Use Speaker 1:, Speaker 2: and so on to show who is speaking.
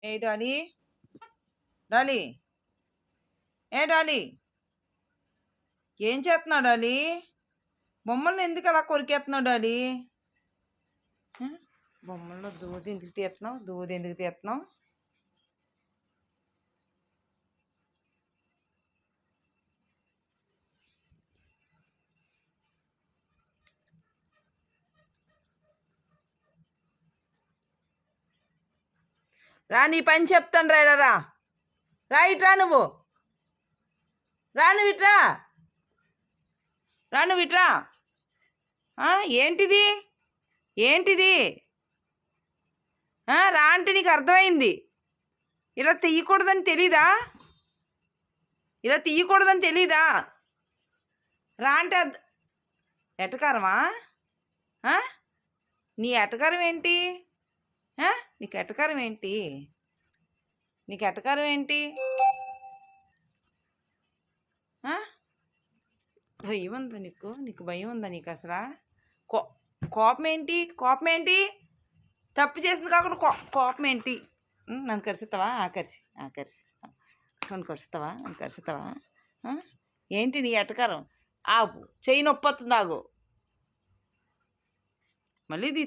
Speaker 1: ఏ Dolly Dolly ఏ Dolly ఏం చేస్తున్నావు Dolly? బొమ్మల్ని ఎందుకు అలా కొరికేస్తున్నావు డాలీ? బొమ్మల్లో దూది ఎందుకు తీస్తున్నావు? రా, నీ పని చెప్తాను. రా ఇట్రా నువ్వు ఇట్రా. ఏంటిది రా అంటే నీకు అర్థమైంది. ఇలా తీయకూడదని తెలీదా? రా అంటే ఎటకారమా? నీ ఎటకారం ఏంటి? నీకు ఎటకారం ఏంటి? భయం ఉందా నీకు భయం ఉందా నీకు అసలు? కోపం ఏంటి? తప్పు చేసింది కాకుండా కోపం ఏంటి? నన్ను కరుస్తావా? నన్ను కరుస్తావా? ఏంటి నీ ఎటకారం? ఆపు, చెయ్యి నొప్పి వస్తుంది, ఆగు. మళ్ళీ ఇది